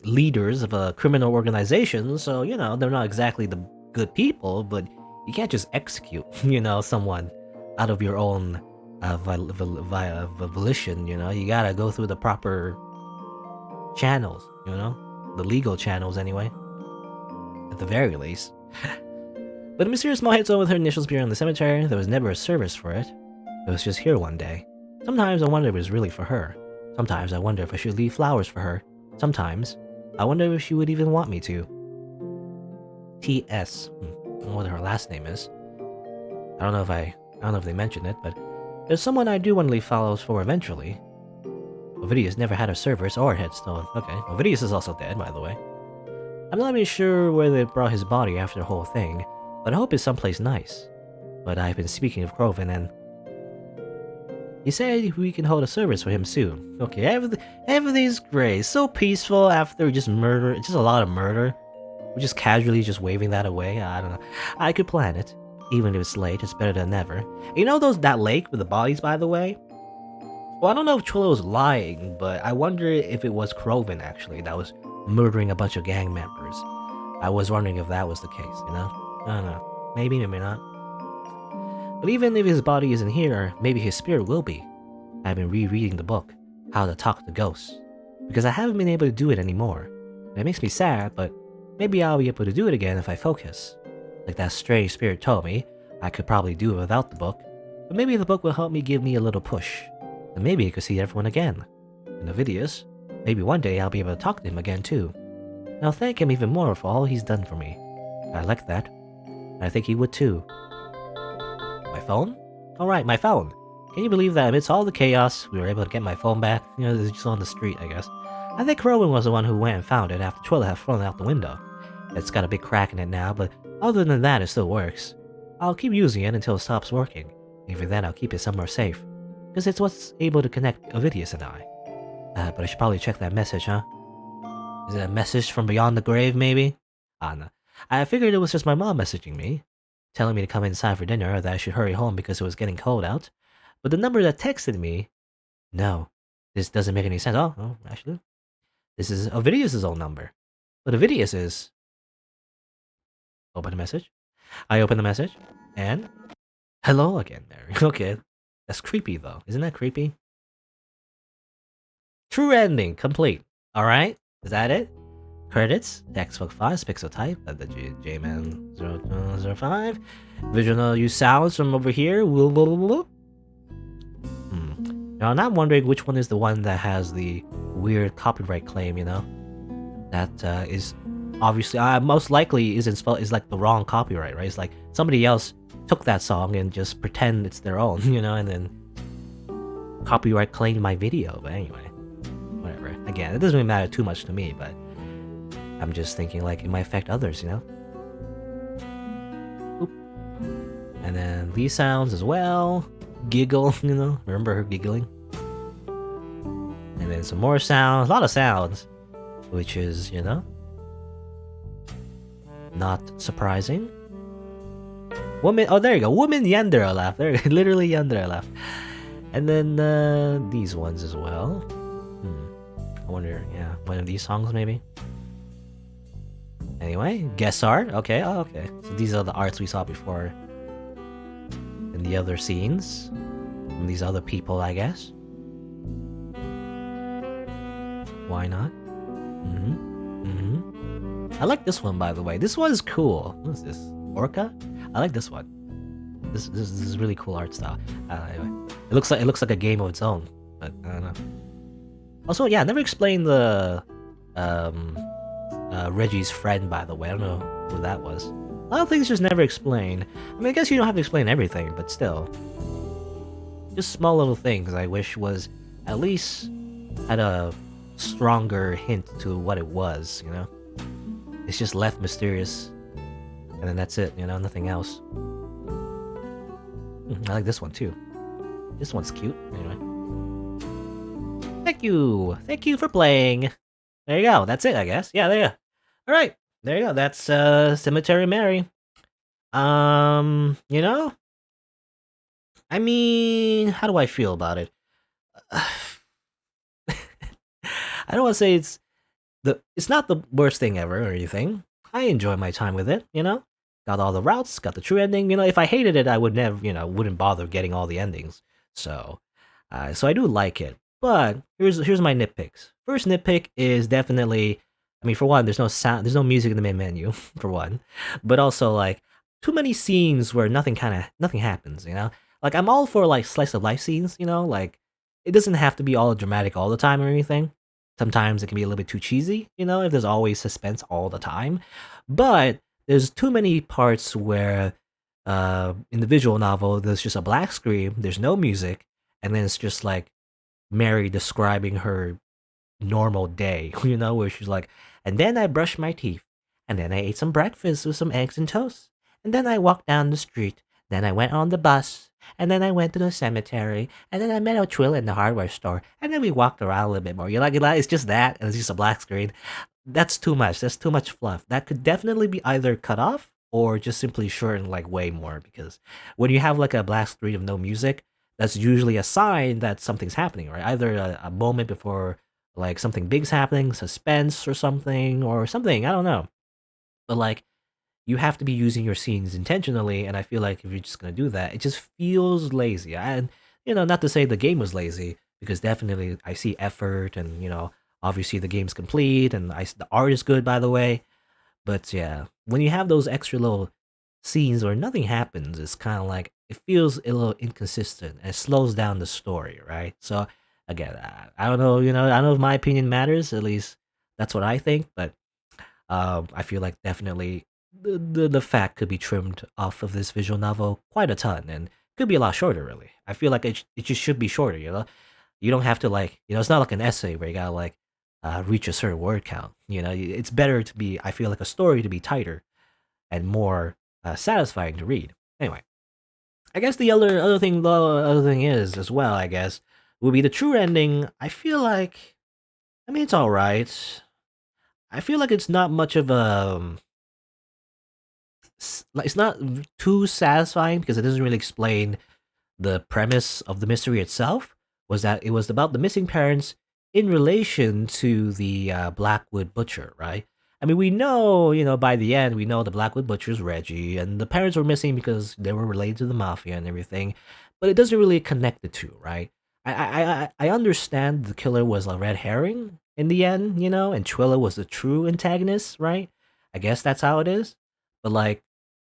leaders of a criminal organization, so you know they're not exactly the good people, but you can't just execute, you know, someone out of your own volition, you know. You gotta go through the proper channels, you know, the legal channels anyway, at the very least. But a mysterious small headstone with her initials appeared in the cemetery. There was never a service for it. It was just here one day. Sometimes I wonder if it was really for her. Sometimes I wonder if I should leave flowers for her. Sometimes I wonder if she would even want me to. T.S. I don't know what her last name is. I don't know if they mentioned it, but there's someone I do want to leave flowers for eventually. Ovidius never had a service or a headstone. Okay, Ovidius is also dead, by the way. I'm not even sure where they brought his body after the whole thing, but I hope it's someplace nice. But I've been speaking of Crowman, and he said we can hold a service for him soon. Okay, everything's great. So peaceful after just murder. It's just a lot of murder. We're just casually just waving that away. I don't know. I could plan it. Even if it's late, it's better than never. You know that lake with the bodies, by the way? Well, I don't know if Twilla was lying, but I wonder if it was Crowman, actually, that was murdering a bunch of gang members. I was wondering if that was the case, you know? I don't know. Maybe, maybe not. But even if his body isn't here, maybe his spirit will be. I've been rereading the book, How to Talk to Ghosts, because I haven't been able to do it anymore. It makes me sad, but maybe I'll be able to do it again if I focus. Like that strange spirit told me, I could probably do it without the book, but maybe the book will help me give me a little push. And maybe I could see everyone again. In the videos, maybe one day I'll be able to talk to him again too. I'll thank him even more for all he's done for me. I like that. And I think he would too. My phone? Alright, my phone. Can you believe that amidst all the chaos, we were able to get my phone back? You know, it's just on the street, I guess. I think Crowman was the one who went and found it after Twilla had thrown it out the window. It's got a big crack in it now, but other than that, it still works. I'll keep using it until it stops working. Even then, I'll keep it somewhere safe. Because it's what's able to connect Ovidius and I. But I should probably check that message, huh? Is it a message from beyond the grave, maybe? No. I figured it was just my mom messaging me, telling me to come inside for dinner or that I should hurry home because it was getting cold out. But the number that texted me... No, this doesn't make any sense. Oh, actually. This is Ovidius' own number. But Ovidius is... Open the message. I open the message, and... Hello again, Mary. Okay. That's creepy, though. Isn't that creepy? True ending, complete. Alright? Is that it? Credits, textbook files, pixel type, the J-Man 005. Visual use sounds from over here. Now, I'm not wondering which one is the one that has the weird copyright claim, you know? That is obviously, most likely is like the wrong copyright, right? It's like somebody else took that song and just pretend it's their own, you know, and then copyright claimed my video. But anyway, whatever. Again, it doesn't really matter too much to me, but I'm just thinking like it might affect others, you know? Oop. And then these sounds as well. Giggle, you know? Remember her giggling? And then some more sounds. A lot of sounds. Which is, you know, not surprising. Woman, oh, there you go. Woman Yandere laugh. There, literally Yandere laugh. And then these ones as well. I wonder, yeah, one of these songs maybe. Anyway, guest art. Okay, oh, okay. So these are the arts we saw before in the other scenes. From these other people, I guess. Why not? I like this one, by the way. This one is cool. What is this? Orca? I like this one. This is really cool art style. Anyway, it looks like a game of its own, but I don't know. Also, yeah, I never explained the Reggie's friend, by the way. I don't know who that was. A lot of things just never explained. I mean, I guess you don't have to explain everything, but still, just small little things I wish was at least had a stronger hint to what it was, you know? It's just left mysterious, and then that's it, you know, nothing else. I like this one too. This one's cute, anyway. Thank you for playing. There you go, that's it, I guess. Yeah, there you go. Alright, there you go, that's Cemetery Mary. You know? I mean, how do I feel about it? I don't want to say it's not the worst thing ever or anything. I enjoy my time with it, you know? Got all the routes, got the true ending. You know, if I hated it, I would never, you know, wouldn't bother getting all the endings. So I do like it. But here's my nitpicks. First nitpick is definitely, I mean, for one, there's no sound, there's no music in the main menu, for one. But also, like, too many scenes where nothing happens, you know? Like, I'm all for, like, slice of life scenes, you know? Like, it doesn't have to be all dramatic all the time or anything. Sometimes it can be a little bit too cheesy, you know, if there's always suspense all the time. But there's too many parts where in the visual novel, there's just a black screen, there's no music, and then it's just like Mary describing her normal day, you know, where she's like, and then I brushed my teeth, and then I ate some breakfast with some eggs and toast, and then I walked down the street, then I went on the bus, and then I went to the cemetery, and then I met a Twilla in the hardware store, and then we walked around a little bit more. You're like, it's just that, and it's just a black screen. That's too much. That's too much fluff. That could definitely be either cut off or just simply shortened like way more, because when you have like a black screen of no music, that's usually a sign that something's happening, right? Either a moment before like something big's happening, suspense or something, I don't know. But like, you have to be using your scenes intentionally, and I feel like if you're just gonna do that, it just feels lazy. And, you know, not to say the game was lazy, because definitely I see effort, and, you know, obviously the game's complete, and the art is good, by the way. But yeah, when you have those extra little scenes where nothing happens, it's kind of like, it feels a little inconsistent, and it slows down the story, right? So, again, I don't know, you know, I don't know if my opinion matters, at least that's what I think, but I feel like definitely the fat could be trimmed off of this visual novel quite a ton, and could be a lot shorter. Really, I feel like it just should be shorter. You don't have to like it's not like an essay where you gotta like reach a certain word count. It's better to be. I feel like a story to be tighter and more satisfying to read. Anyway, I guess the other thing is as well. I guess would be the true ending. I feel like it's all right. I feel like it's not much of a like it's not too satisfying because it doesn't really explain the premise of the mystery itself. Was that it was about the missing parents in relation to the Blackwood Butcher, right? I mean, we know, by the end, we know the Blackwood Butcher's Reggie, and the parents were missing because they were related to the mafia and everything, but it doesn't really connect the two, right? I understand the killer was a red herring in the end, and Twilla was the true antagonist, right? I guess that's how it is, but like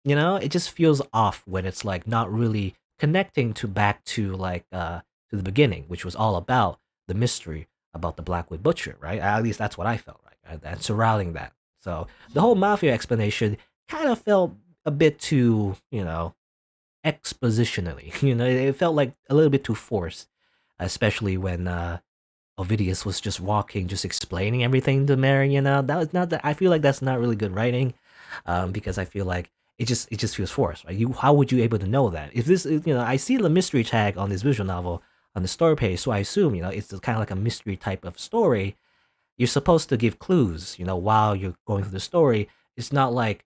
it just feels off when it's like not really connecting to back to like to the beginning, which was all about the mystery about the Blackwood Butcher, right? At least that's what I felt, right? And surrounding that. So the whole mafia explanation kind of felt a bit too, expositionally. It felt like a little bit too forced, especially when Ovidius was just walking, just explaining everything to Mary. That was not that. I feel like that's not really good writing, because I feel like it just feels forced. Right? How would you able to know that? If this, I see the mystery tag on this visual novel on the story page, so I assume it's kind of like a mystery type of story. You're supposed to give clues, while you're going through the story. It's not like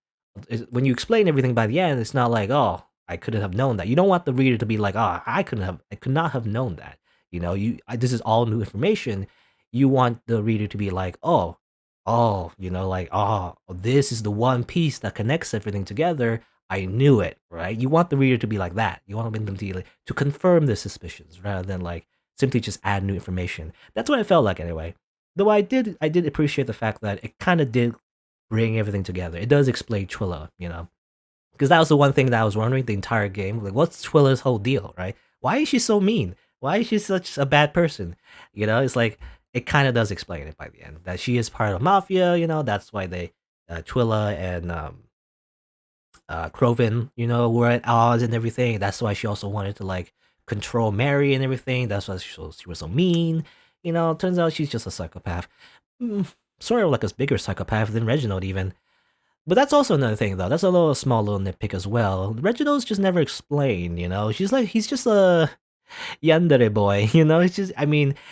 when you explain everything by the end, it's not like, oh, I couldn't have known that. You don't want the reader to be like, oh, I could not have known that. This is all new information. You want the reader to be like, like, oh, this is the one piece that connects everything together. I knew it, right? You want the reader to be like that. You want them to like, to confirm the suspicions rather than like simply just add new information. That's what it felt like anyway. Though I did appreciate the fact that it kind of did bring everything together. It does explain Twilla, because that was the one thing that I was wondering the entire game. Like, what's Twilla's whole deal, right? Why is she so mean? Why is she such a bad person? It's like it kind of does explain it by the end that she is part of mafia. That's why they Twilla and Crowman, were at odds and everything. That's why she also wanted to like control Mary and everything. That's why she was so mean. Turns out she's just a psychopath. Mm, Sort of like a bigger psychopath than Reginald even. But that's also another thing though. That's a small little nitpick as well. Reginald's just never explained. He's just a yandere boy. It's just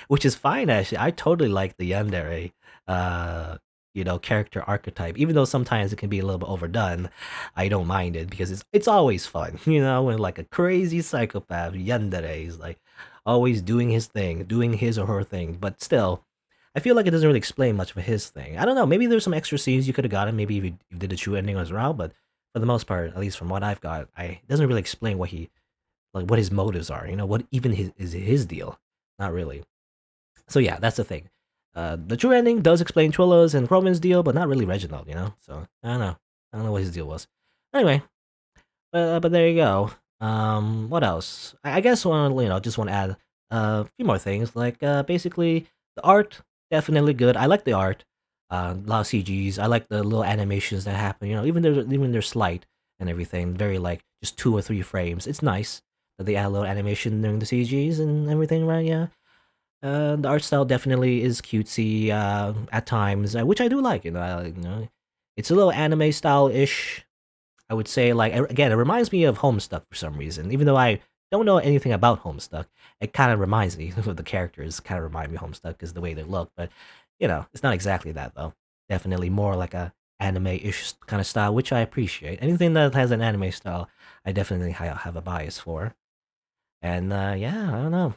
which is fine actually. I totally like the yandere, uh, character archetype. Even though sometimes it can be a little bit overdone, I don't mind it because it's always fun. When like a crazy psychopath yandere is like always doing his thing, doing his or her thing, but still. I feel like it doesn't really explain much of his thing. I don't know. Maybe there's some extra scenes you could have gotten. Maybe if you did a true ending as well. But for the most part, at least from what I've got, it doesn't really explain what his motives are. What even is his deal. Not really. So yeah, that's the thing. The true ending does explain Twilla's and Crowman's deal, but not really Reginald. So I don't know. I don't know what his deal was. Anyway, but there you go. What else? I guess just want to add a few more things. Like basically the art definitely good. I like the art. A lot of CGs. I like the little animations that happen. Even they're slight and everything. Very like just 2 or 3 frames. It's nice that they add a little animation during the CGs and everything, right? Yeah. The art style definitely is cutesy at times, which I do like. It's a little anime style ish. I would say, like, again, it reminds me of Homestuck for some reason. Even though I don't know anything about Homestuck, it kind of reminds me of the characters. Kind of remind me of Homestuck because the way they look. But it's not exactly that though. Definitely more like a anime-ish kind of style, which I appreciate. Anything that has an anime style, I definitely have a bias for. And yeah, I don't know.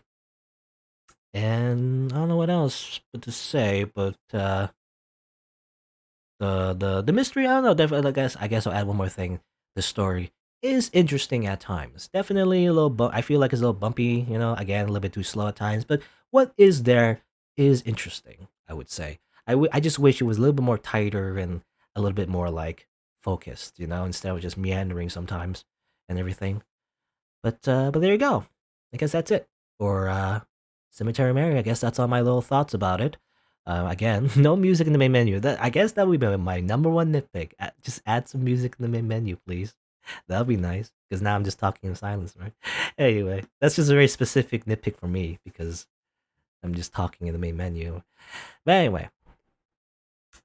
And I don't know what else but to say, but the mystery, I don't know. Definitely, I guess I'll add one more thing. The story is interesting at times. Definitely a little. I feel like it's a little bumpy. Again, a little bit too slow at times. But what is there is interesting. I would say. I just wish it was a little bit more tighter and a little bit more like focused. Instead of just meandering sometimes and everything. But there you go. I guess that's it for Cemetery Mary. I guess that's all my little thoughts about it. Again, no music in the main menu. I guess that would be my number one nitpick. Just add some music in the main menu, please. That'll be nice. Because now I'm just talking in silence, right? Anyway, that's just a very specific nitpick for me because I'm just talking in the main menu. But anyway,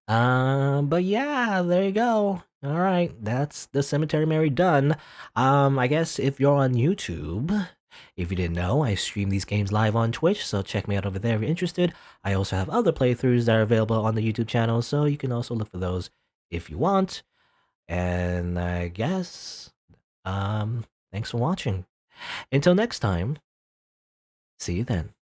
but yeah, there you go. All right, that's the Cemetery Mary done. I guess if you're on YouTube, if you didn't know, I stream these games live on Twitch, so check me out over there if you're interested. I also have other playthroughs that are available on the YouTube channel, so you can also look for those if you want. And I guess, thanks for watching. Until next time, see you then.